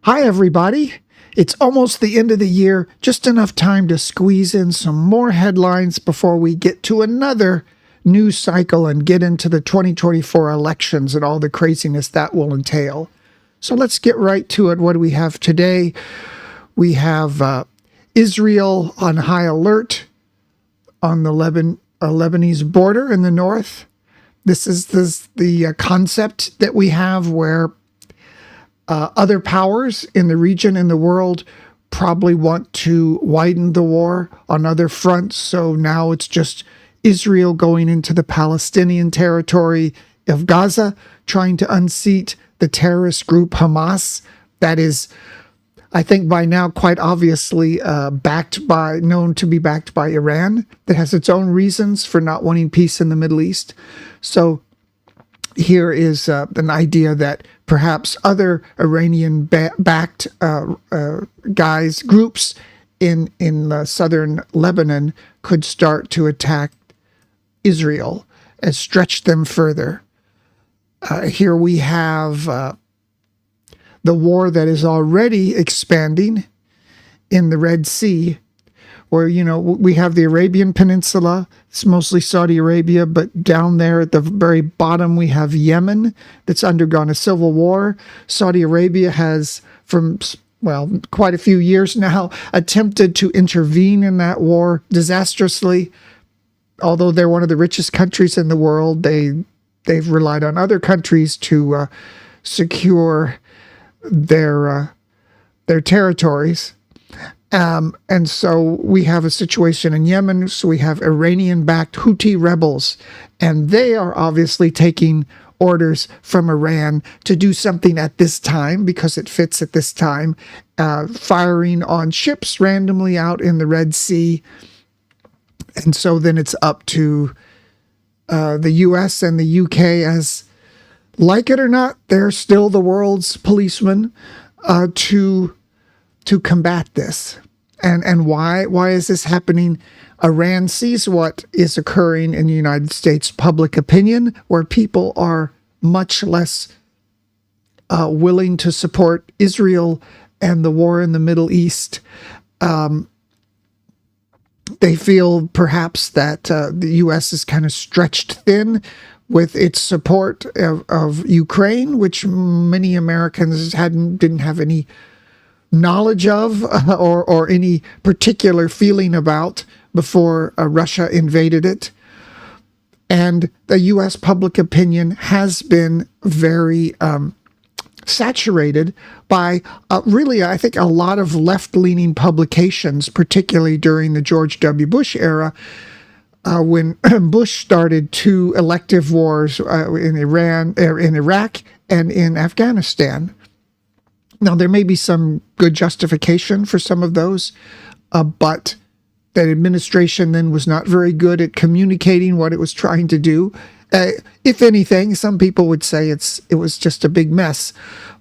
Hi, everybody. It's almost the end of the year, just enough time to squeeze in some more headlines before we get to another news cycle and get into the 2024 elections and all the craziness that will entail. So let's get right to it. What do we have today? We have Israel on high alert on the Lebanese border in the north. This is the concept that we have where other powers in the region, in the world, probably want to widen the war on other fronts. So now it's just Israel going into the Palestinian territory of Gaza, trying to unseat the terrorist group Hamas. That is, I think by now, quite obviously known to be backed by Iran, that has its own reasons for not wanting peace in the Middle East. So here is an idea that perhaps other Iranian-backed groups in southern Lebanon could start to attack Israel and stretch them further. Here we have the war that is already expanding in the Red Sea, where, we have the Arabian Peninsula. It's mostly Saudi Arabia, but down there at the very bottom, we have Yemen that's undergone a civil war. Saudi Arabia has, quite a few years now, attempted to intervene in that war disastrously. Although they're one of the richest countries in the world, they've relied on other countries to secure their territories. And so we have a situation in Yemen. So we have Iranian-backed Houthi rebels, and they are obviously taking orders from Iran to do something at this time because it fits at this time, firing on ships randomly out in the Red Sea. And so then it's up to the U.S. and the U.K. as, like it or not, they're still the world's policemen to combat this. And why is this happening? Iran sees what is occurring in the United States public opinion, where people are much less willing to support Israel and the war in the Middle East. They feel perhaps that the U.S. is kind of stretched thin with its support of Ukraine, which many Americans didn't have any knowledge of or any particular feeling about before Russia invaded it. And the U.S. public opinion has been very saturated by really, I think, a lot of left-leaning publications, particularly during the George W. Bush era, when Bush started 2 elective wars in Iraq, and in Afghanistan. Now, there may be some good justification for some of those, but that administration then was not very good at communicating what it was trying to do. If anything, some people would say it was just a big mess.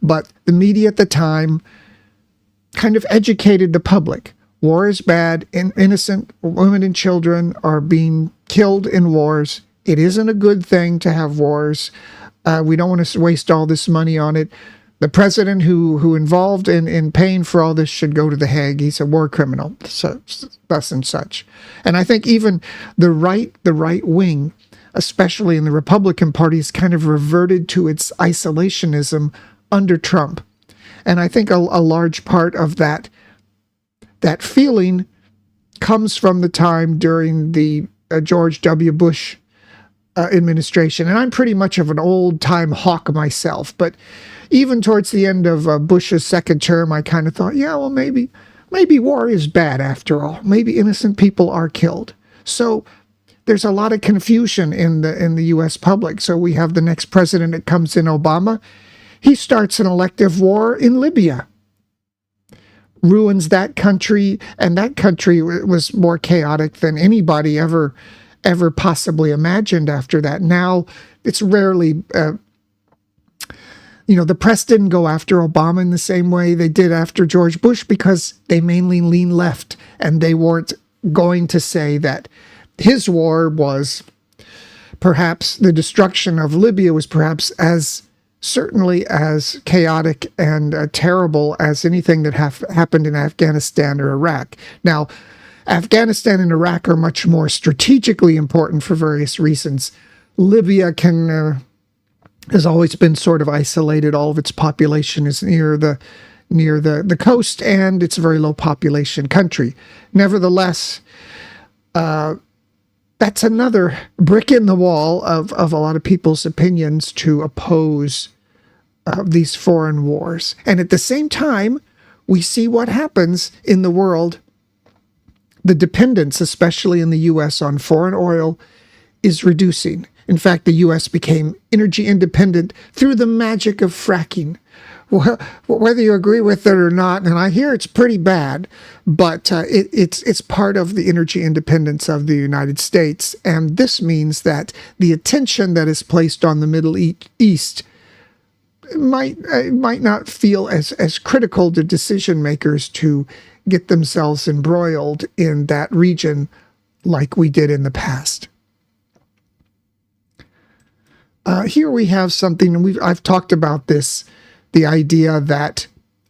But the media at the time kind of educated the public. War is bad, and innocent women and children are being killed in wars. It isn't a good thing to have wars. We don't want to waste all this money on it. The president who involved in paying for all this should go to The Hague. He's a war criminal, so thus and such. And I think even the right wing, especially in the Republican Party, has kind of reverted to its isolationism under Trump. And I think a large part of that feeling comes from the time during the George W. Bush administration. And I'm pretty much of an old-time hawk myself, but even towards the end of Bush's second term, I kind of thought, yeah, well, maybe war is bad after all. Maybe innocent people are killed. So there's a lot of confusion in the U.S. public. So we have the next president that comes in, Obama. He starts an elective war in Libya, ruins that country, and that country was more chaotic than anybody ever possibly imagined after that. Now, it's rarely, the press didn't go after Obama in the same way they did after George Bush, because they mainly lean left, and they weren't going to say that his war was perhaps, the destruction of Libya was perhaps as certainly as chaotic and terrible as anything that happened in Afghanistan or Iraq. Now, Afghanistan and Iraq are much more strategically important for various reasons. Libya has always been sort of isolated. All of its population is near the coast, and it's a very low population country. Nevertheless, that's another brick in the wall of a lot of people's opinions to oppose these foreign wars. And at the same time, we see what happens in the world. The dependence, especially in the U.S., on foreign oil is reducing. In fact, the U.S. became energy independent through the magic of fracking. Well, whether you agree with it or not, and I hear it's pretty bad, but it's part of the energy independence of the United States. And this means that the attention that is placed on the Middle East might not feel as critical to decision makers to get themselves embroiled in that region like we did in the past. Here we have something, and I've talked about this, the idea that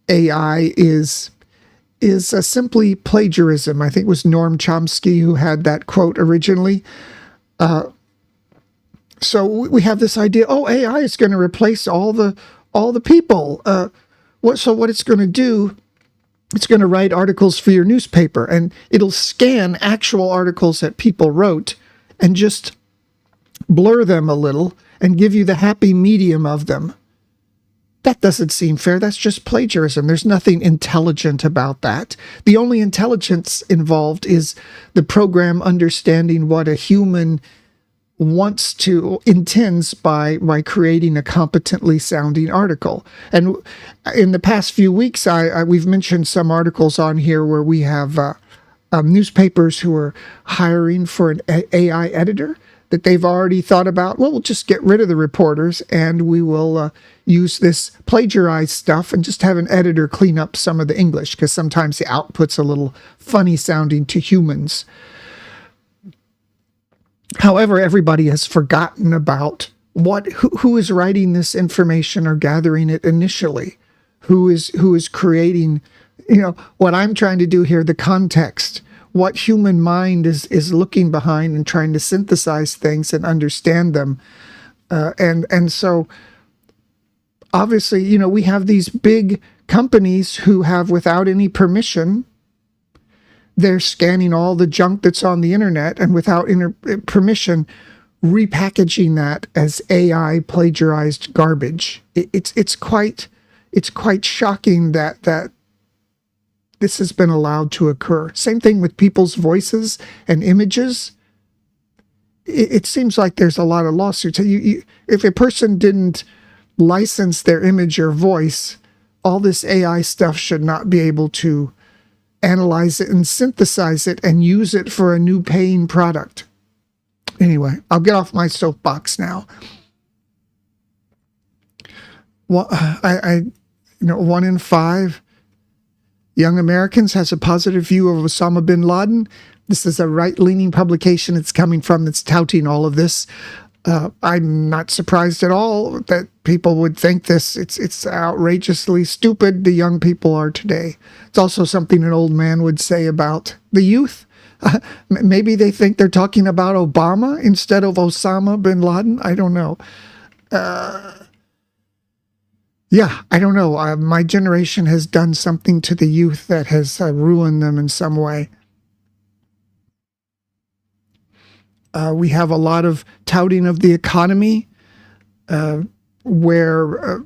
AI is simply plagiarism. I think it was Noam Chomsky who had that quote originally. So we have this idea, AI is going to replace all the people. What it's going to do, it's going to write articles for your newspaper, and it'll scan actual articles that people wrote and just blur them a little and give you the happy medium of them. That doesn't seem fair. That's just plagiarism. There's nothing intelligent about that. The only intelligence involved is the program understanding what a human intends by creating a competently sounding article. And in the past few weeks, we've mentioned some articles on here where we have newspapers who are hiring for an AI editor that they've already thought about. Well, we'll just get rid of the reporters and we will use this plagiarized stuff and just have an editor clean up some of the English, because sometimes the output's a little funny sounding to humans. However, everybody has forgotten about who is writing this information or gathering it initially, who is creating, what I'm trying to do here, the context, what human mind is looking behind and trying to synthesize things and understand them. And so obviously, we have these big companies who have, without any permission, they're scanning all the junk that's on the internet and without permission, repackaging that as AI plagiarized garbage. It's quite shocking that this has been allowed to occur. Same thing with people's voices and images. It seems like there's a lot of lawsuits. If a person didn't license their image or voice, all this AI stuff should not be able to analyze it and synthesize it and use it for a new paying product. Anyway, I'll get off my soapbox now. Well, 1 in 5 young Americans has a positive view of Osama bin Laden. This is a right-leaning publication it's coming from that's touting all of this. I'm not surprised at all that people would think this. It's outrageously stupid. The young people are today. It's also something an old man would say about the youth. Maybe they think they're talking about Obama instead of Osama bin Laden. I don't know. Yeah, I don't know. My generation has done something to the youth that has ruined them in some way. We have a lot of touting of the economy, where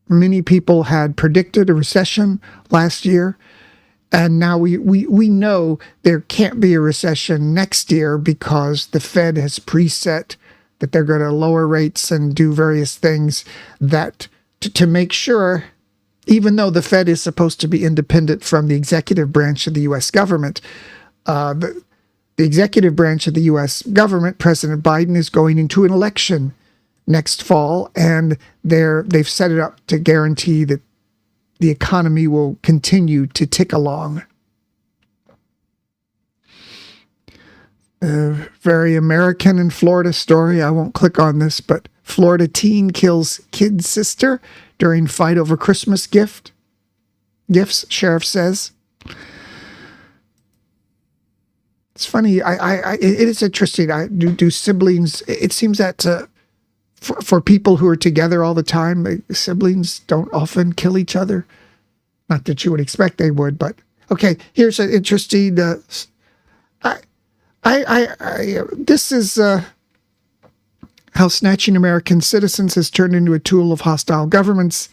many people had predicted a recession last year. And now we know there can't be a recession next year because the Fed has preset that they're going to lower rates and do various things that to make sure, even though the Fed is supposed to be independent from the executive branch of the U.S. government, the executive branch of the U.S. government, President Biden, is going into an election next fall, and they've set it up to guarantee that the economy will continue to tick along. A very American and Florida story. I won't click on this, but Florida teen kills kid sister during fight over Christmas gifts, sheriff says. It's funny. It is interesting. Do siblings? It seems that for people who are together all the time, siblings don't often kill each other. Not that you would expect they would, but okay. Here's an interesting. This is how snatching American citizens has turned into a tool of hostile governments.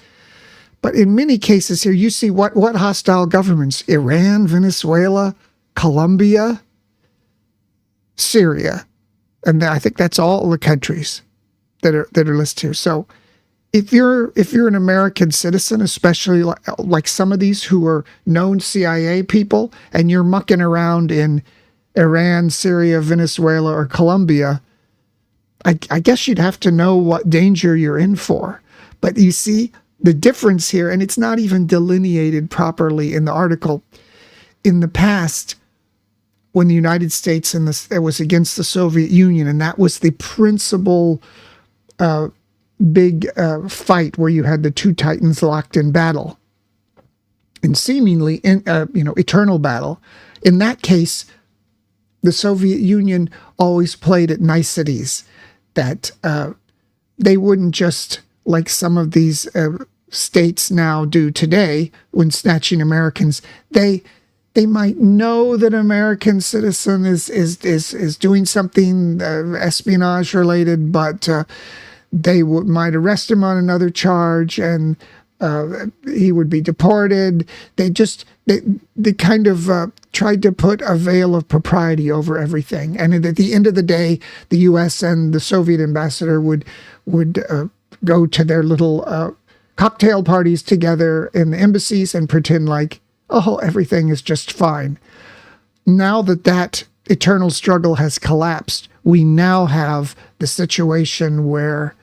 But in many cases here, you see what hostile governments: Iran, Venezuela, Colombia, Syria, and I think that's all the countries that are listed here. So, if you're an American citizen, especially like some of these who are known CIA people, and you're mucking around in Iran, Syria, Venezuela, or Colombia, I guess you'd have to know what danger you're in for. But you see the difference here, and it's not even delineated properly in the article. In the past, when the United States it was against the Soviet Union, and that was the principal big fight where you had the two titans locked in battle, and seemingly eternal battle. In that case, the Soviet Union always played at niceties, that they wouldn't just, like some of these states now do today when snatching Americans, they might know that an American citizen is doing something espionage related, but they might arrest him on another charge, and he would be deported. They kind of tried to put a veil of propriety over everything. And at the end of the day, the U.S. and the Soviet ambassador would go to their little cocktail parties together in the embassies and pretend like, oh, everything is just fine. Now that eternal struggle has collapsed, we now have the situation where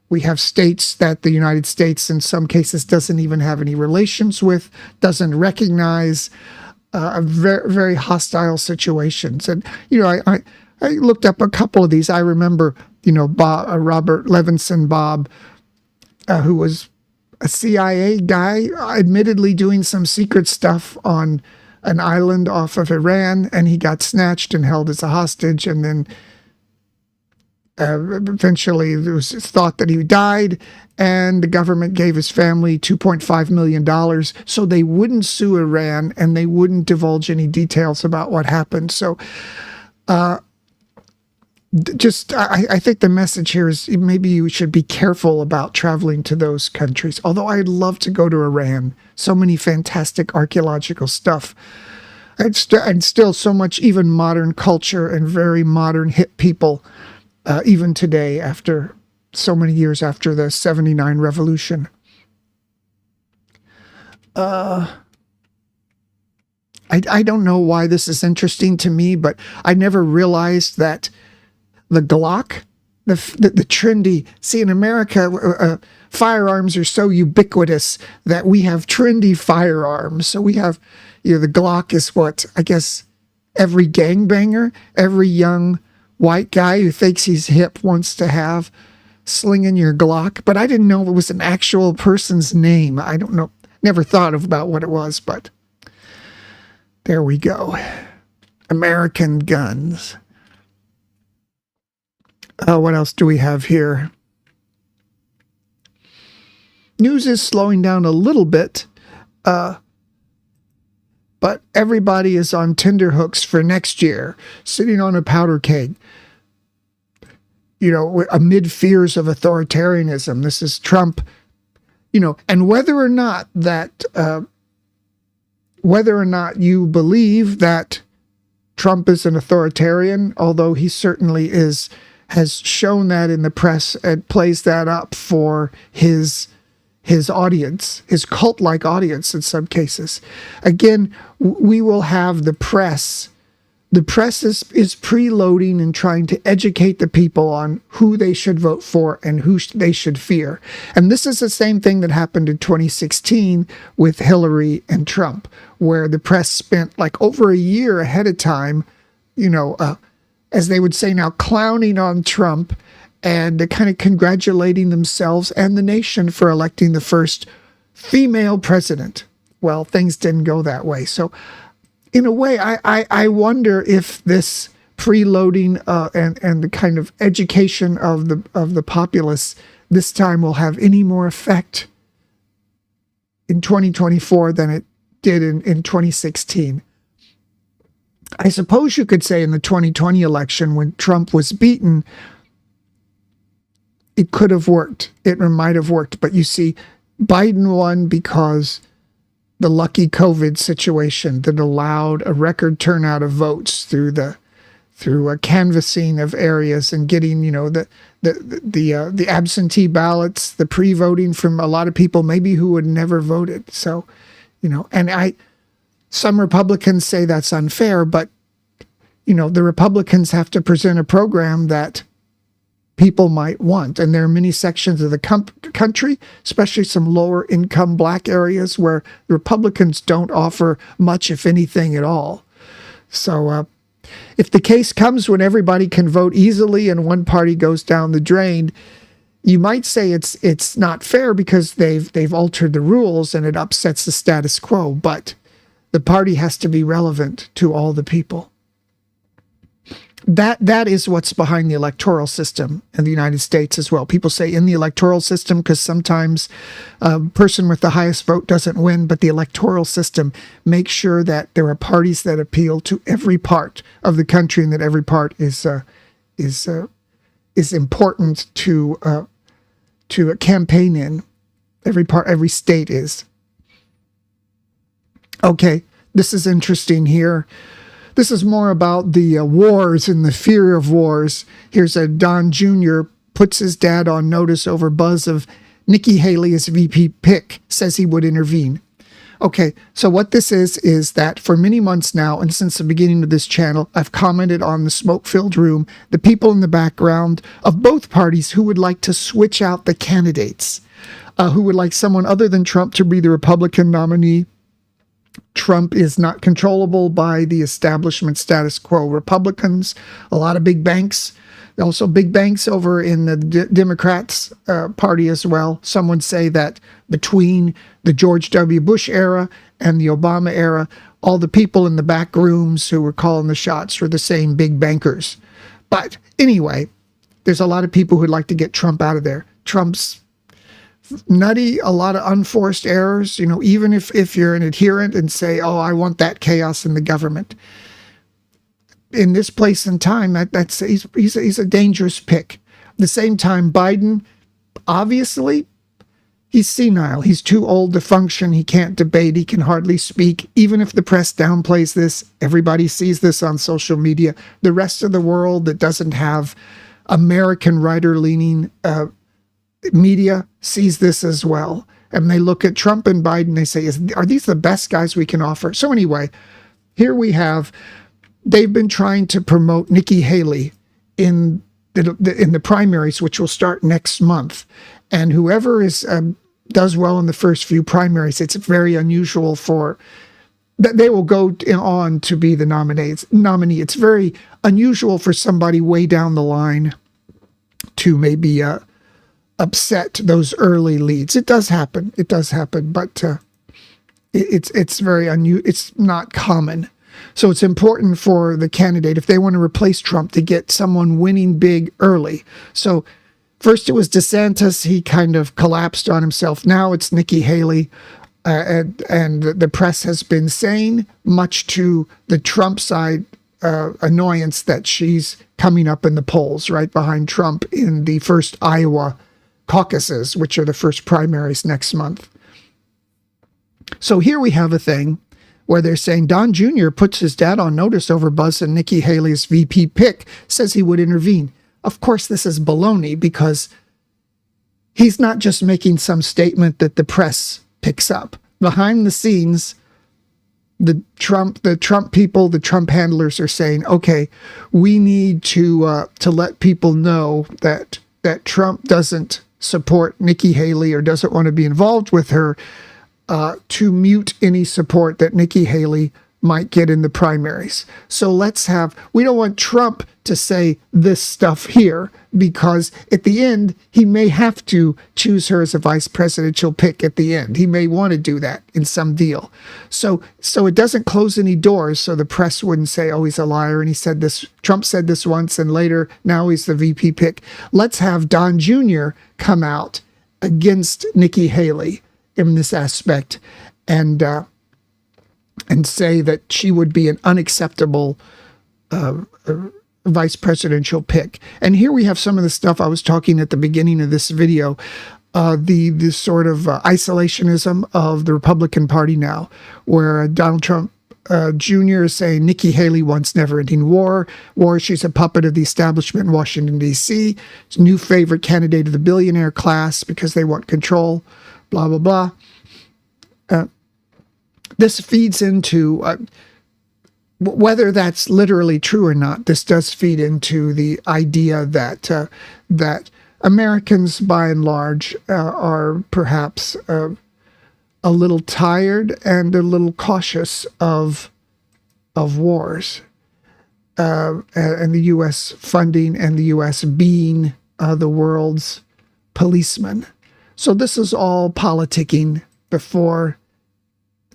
we have states that the United States in some cases doesn't even have any relations with, doesn't recognize, very, very hostile situations. And, I looked up a couple of these. I remember, Robert Levinson Bob, who was a CIA guy, admittedly doing some secret stuff on an island off of Iran, and he got snatched and held as a hostage, and then eventually it was thought that he died, and the government gave his family $2.5 million so they wouldn't sue Iran and they wouldn't divulge any details about what happened. So I think the message here is maybe you should be careful about traveling to those countries. Although I'd love to go to Iran. So many fantastic archaeological stuff. And still so much even modern culture and very modern hip people, even today, after so many years after the 79 revolution. I don't know why this is interesting to me, but I never realized that the Glock, the trendy. See, in America, firearms are so ubiquitous that we have trendy firearms. So we have, the Glock is what I guess every gangbanger, every young white guy who thinks he's hip wants to have, slinging your Glock. But I didn't know it was an actual person's name. I don't know. Never thought about what it was, but there we go. American guns. What else do we have here? News is slowing down a little bit, but everybody is on tenterhooks for next year, sitting on a powder keg. Amid fears of authoritarianism. This is Trump, and whether or not you believe that Trump is an authoritarian, although he certainly has shown that in the press and plays that up for his audience, his cult-like audience in some cases. Again, we will have the press. The press is preloading and trying to educate the people on who they should vote for and who they should fear. And this is the same thing that happened in 2016 with Hillary and Trump, where the press spent like over a year ahead of time, as they would say now, clowning on Trump and they're kind of congratulating themselves and the nation for electing the first female president. Well, things didn't go that way. So in a way, I wonder if this preloading and the kind of education of the populace this time will have any more effect in 2024 than it did in 2016. I suppose you could say in the 2020 election, when Trump was beaten, it could have worked. It might have worked. But you see, Biden won because the lucky COVID situation that allowed a record turnout of votes through a canvassing of areas and getting, the absentee ballots, the pre-voting from a lot of people maybe who would never voted. So, and some Republicans say that's unfair, but the Republicans have to present a program that people might want. And there are many sections of the country, especially some lower income black areas, where the Republicans don't offer much, if anything at all. So if the case comes when everybody can vote easily and one party goes down the drain, you might say it's not fair because they've altered the rules and it upsets the status quo, but the party has to be relevant to all the people. That is what's behind the electoral system in the United States as well. People say in the electoral system because sometimes a person with the highest vote doesn't win, but the electoral system makes sure that there are parties that appeal to every part of the country and that every part is important to a campaign in. Every state is. Okay, this is interesting here. This is more about the wars and the fear of wars. Here's a Don Jr. puts his dad on notice over buzz of Nikki Haley as VP pick, says he would intervene. Okay, so what this is that for many months now, and since the beginning of this channel, I've commented on the smoke-filled room, the people in the background of both parties who would like to switch out the candidates, who would like someone other than Trump to be the Republican nominee. Trump is not controllable by the establishment status quo Republicans, a lot of big banks, also big banks over in the Democrats party as well. Some would say that between the George W. Bush era and the Obama era, all the people in the back rooms who were calling the shots were the same big bankers. But anyway, there's a lot of people who'd like to get Trump out of there. Trump's nutty, a lot of unforced errors, even if you're an adherent and say, oh, I want that chaos in the government. In this place and time, he's a dangerous pick. At the same time, Biden, obviously, he's senile. He's too old to function. He can't debate. He can hardly speak. Even if the press downplays this, everybody sees this on social media. The rest of the world that doesn't have American writer-leaning media sees this as well. And they look at Trump and Biden, they say, are these the best guys we can offer? So anyway, here we have, they've been trying to promote Nikki Haley in the primaries, which will start next month. And whoever does well in the first few primaries, it's very unusual that they will go on to be the nominee. It's very unusual for somebody way down the line to maybe upset those early leads. It does happen, but it's very unusual. It's not common. So it's important for the candidate, if they want to replace Trump, to get someone winning big early. So first it was DeSantis. He kind of collapsed on himself. Now it's Nikki Haley. And the press has been saying, much to the Trump side annoyance, that she's coming up in the polls right behind Trump in the first Iowa caucuses, which are the first primaries next month. So here we have a thing where they're saying Don Jr. puts his dad on notice over buzz and Nikki Haley's VP pick, says he would intervene. Of course, this is baloney because he's not just making some statement that the press picks up. Behind the scenes, the Trump people, the Trump handlers are saying, okay, we need to let people know that Trump doesn't support Nikki Haley or doesn't want to be involved with her, to mute any support that Nikki Haley might get in the primaries. So we don't want Trump to say this stuff here, because at the end, he may have to choose her as a vice presidential pick at the end. He may want to do that in some deal. So it doesn't close any doors, so the press wouldn't say, oh, he's a liar, and he said this, Trump said this once, and later, now he's the VP pick. Let's have Don Jr. come out against Nikki Haley in this aspect, and say that she would be an unacceptable vice presidential pick. And here we have some of the stuff I was talking at the beginning of this video, the sort of isolationism of the Republican Party now, where Donald Trump Jr. is saying Nikki Haley wants never-ending war. She's a puppet of the establishment in Washington, D.C. It's a new favorite candidate of the billionaire class because they want control, blah, blah, blah. This feeds into, whether that's literally true or not, this does feed into the idea that that Americans, by and large, are perhaps a little tired and a little cautious of wars, and the U.S. funding and the U.S. being the world's policeman. So this is all politicking before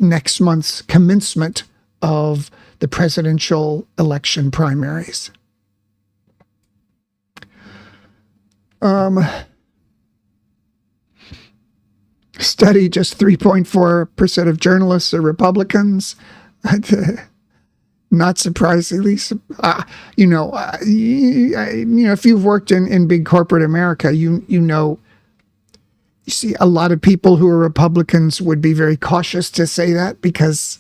next month's commencement of the presidential election primaries. Study, just 3.4% of journalists are Republicans. Not surprisingly, if you've worked in big corporate America, you see a lot of people who are Republicans would be very cautious to say that, because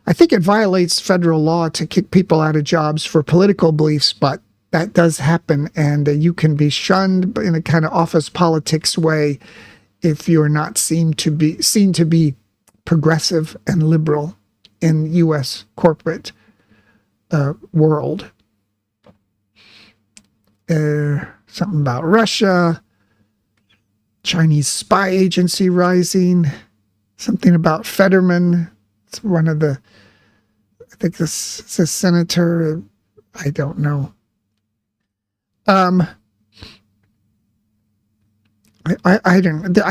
I think it violates federal law to kick people out of jobs for political beliefs, but that does happen, and you can be shunned in a kind of office politics way if you're not seen to be progressive and liberal in U.S. corporate world. Something about Russia, Chinese spy agency rising, something about Fetterman. It's one of the, I think this is a senator, I don't know. I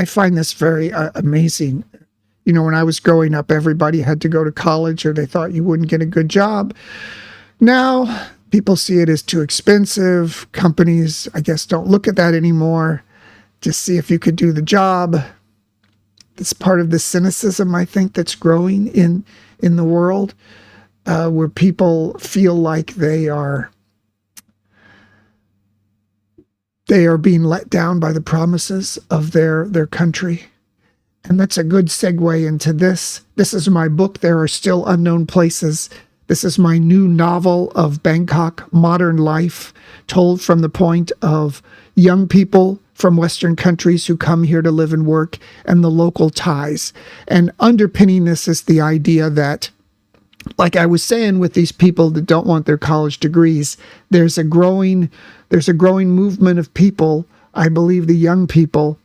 find this very amazing. When I was growing up, everybody had to go to college or they thought you wouldn't get a good job. Now, people see it as too expensive. Companies, I guess, don't look at that anymore. Just see if you could do the job. It's part of the cynicism, I think, that's growing in the world, where people feel like they are being let down by the promises of their country. And that's a good segue into this. This is my book, There Are Still Unknown Places. This is my new novel of Bangkok modern life, told from the point of young people from Western countries who come here to live and work, and the local ties. And underpinning this is the idea that, like I was saying, with these people that don't want their college degrees, there's a growing movement of people, I believe the young people.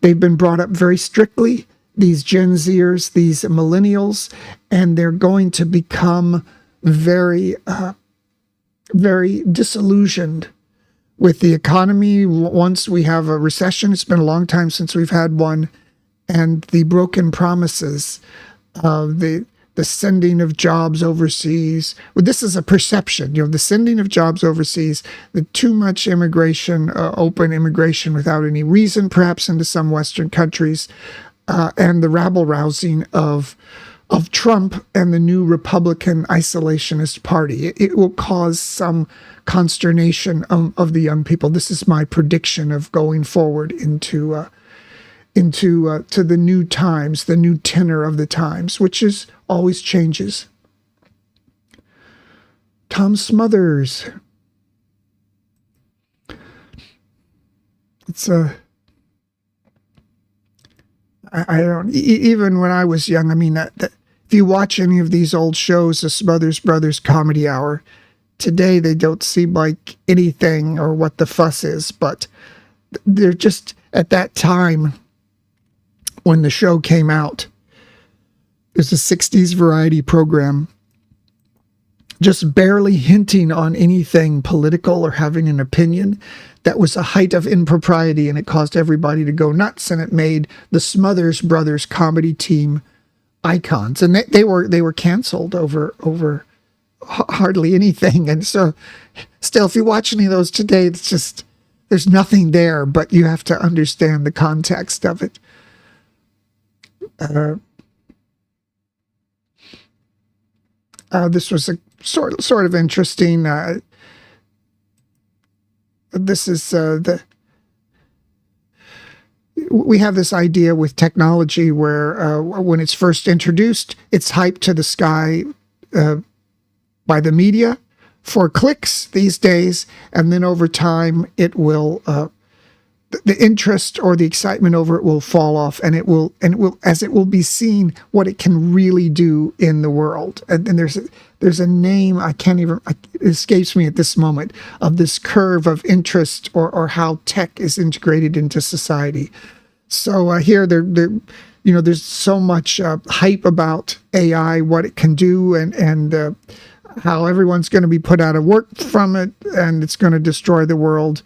They've been brought up very strictly, these Gen Zers, these millennials, and they're going to become very, very disillusioned with the economy once we have a recession. It's been a long time since we've had one, and the broken promises of the sending of jobs overseas. Well, this is a perception, the sending of jobs overseas, the too much immigration, open immigration without any reason, perhaps into some Western countries, and the rabble-rousing of Trump and the new Republican isolationist party. It will cause some consternation of the young people. This is my prediction of going forward into to the new times, the new tenor of the times, which is always changes. Tom Smothers. It's I don't, even when I was young, I mean, if you watch any of these old shows, the Smothers Brothers Comedy Hour, today they don't seem like anything or what the fuss is, but they're just, at that time, when the show came out, it was a 60s variety program, just barely hinting on anything political or having an opinion, that was a height of impropriety, and it caused everybody to go nuts, and it made the Smothers Brothers comedy team icons, and they were canceled over hardly anything. And so still, if you watch any of those today, it's just, there's nothing there, but you have to understand the context of it. This was a sort of interesting. This is we have this idea with technology where when it's first introduced, it's hyped to the sky by the media for clicks these days, and then over time it will the interest or the excitement over it will fall off, and it will as it will be seen what it can really do in the world. And there's a name, I can't even, it escapes me at this moment, of this curve of interest or how tech is integrated into society. So here there's so much hype about AI, what it can do, and how everyone's going to be put out of work from it, and it's going to destroy the world.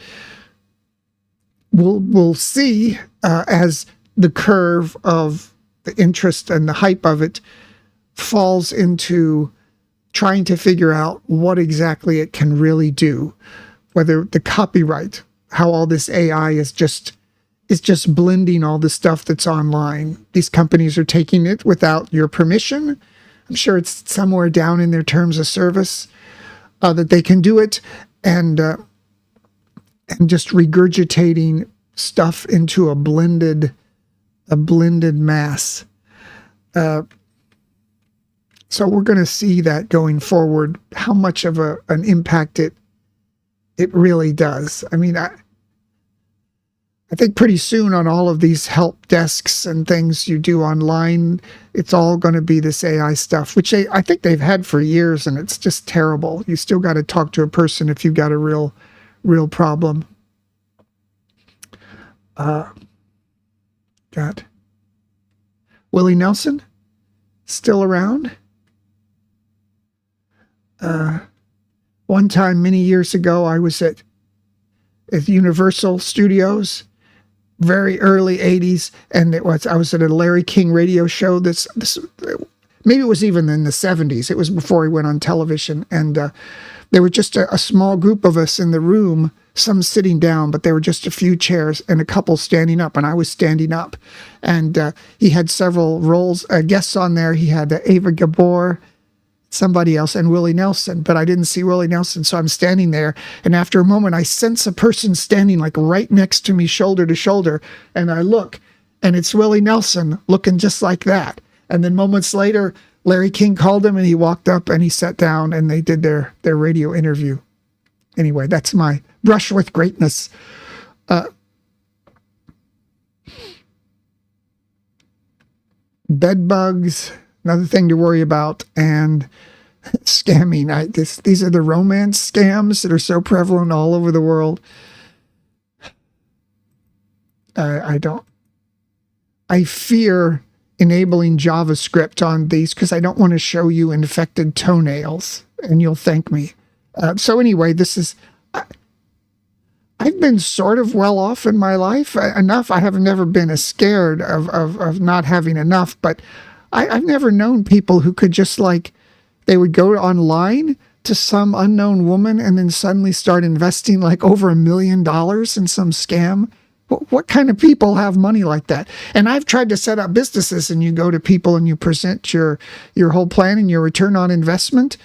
We'll see as the curve of the interest and the hype of it falls into trying to figure out what exactly it can really do, whether the copyright, how all this AI is just blending all the stuff that's online. These companies are taking it without your permission. I'm sure it's somewhere down in their terms of service that they can do it, and just regurgitating stuff into a blended mass. So we're going to see that going forward, how much of an impact it really does. I mean, I think pretty soon on all of these help desks and things you do online, it's all going to be this AI stuff, which I think they've had for years, and it's just terrible. You still got to talk to a person if you've got a real problem. Got Willie Nelson still around. One time many years ago, I was at Universal Studios, very early 80s, and I was at a Larry King radio show. This maybe it was even in the 70s. It was before he went on television, and there were just a small group of us in the room, some sitting down, but there were just a few chairs and a couple standing up, and I was standing up. And he had several guests on there. He had Ava Gabor, somebody else, and Willie Nelson, but I didn't see Willie Nelson, so I'm standing there, and after a moment I sense a person standing like right next to me, shoulder to shoulder, and I look, and it's Willie Nelson looking just like that. And then moments later, Larry King called him, and he walked up and he sat down, and they did their radio interview. Anyway, that's my brush with greatness. Bed bugs, another thing to worry about, and scamming. These are the romance scams that are so prevalent all over the world. I fear enabling JavaScript on these because I don't want to show you infected toenails, and you'll thank me. So anyway, I've been sort of well off in my life enough. I have never been as scared of not having enough, but I've never known people who could just they would go online to some unknown woman and then suddenly start investing like over $1 million in some scam. What kind of people have money like that? And I've tried to set up businesses, and you go to people and you present your whole plan and your return on investment,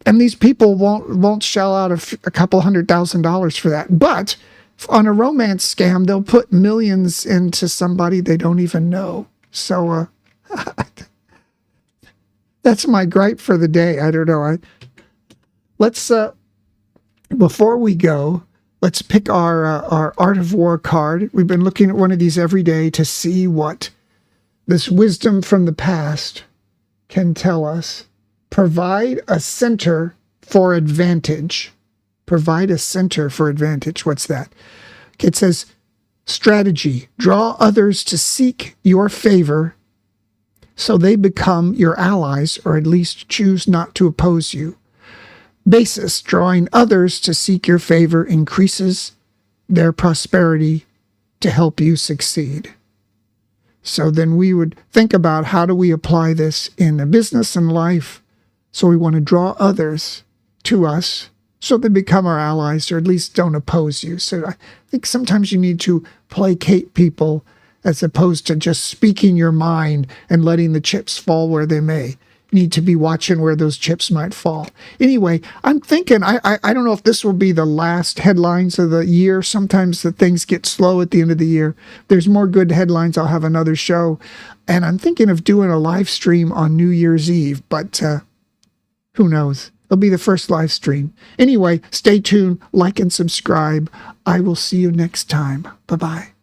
and these people won't shell out a couple $100,000 for that. But on a romance scam, they'll put millions into somebody they don't even know. So that's my gripe for the day. I don't know. Let's before we go, let's pick our Art of War card. We've been looking at one of these every day to see what this wisdom from the past can tell us. Provide a center for advantage. Provide a center for advantage. What's that? Okay, it says, strategy. Draw others to seek your favor so they become your allies, or at least choose not to oppose you. basis. Drawing others to seek your favor increases their prosperity to help you succeed. So then we would think about, how do we apply this in a business and life? So we want to draw others to us so they become our allies, or at least don't oppose you. So I think sometimes you need to placate people as opposed to just speaking your mind and letting the chips fall where they may. You need to be watching where those chips might fall. Anyway, I'm thinking, I don't know if this will be the last headlines of the year. Sometimes the things get slow at the end of the year. If there's more good headlines, I'll have another show. And I'm thinking of doing a live stream on New Year's Eve, but who knows? It'll be the first live stream. Anyway, stay tuned, like and subscribe. I will see you next time. Bye-bye.